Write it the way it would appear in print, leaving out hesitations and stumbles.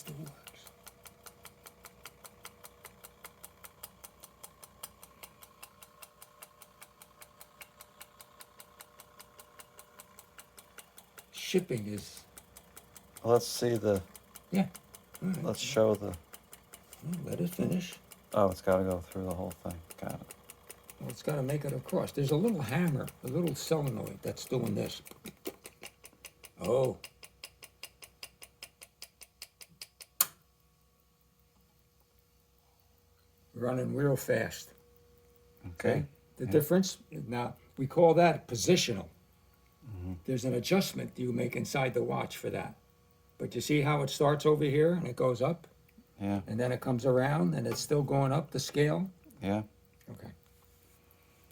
still works. Shipping is, Let's see the. yeah. All right. Let's show the. Let it finish. Oh, it's got to go through the whole thing. Got it. Well, it's got to make it across. There's a little hammer, a little solenoid that's doing this. Oh. Running real fast. Okay. The difference, now, we call that positional. There's an adjustment you make inside the watch for that. But you see how it starts over here and it goes up? Yeah. And then it comes around and it's still going up the scale? Yeah. Okay.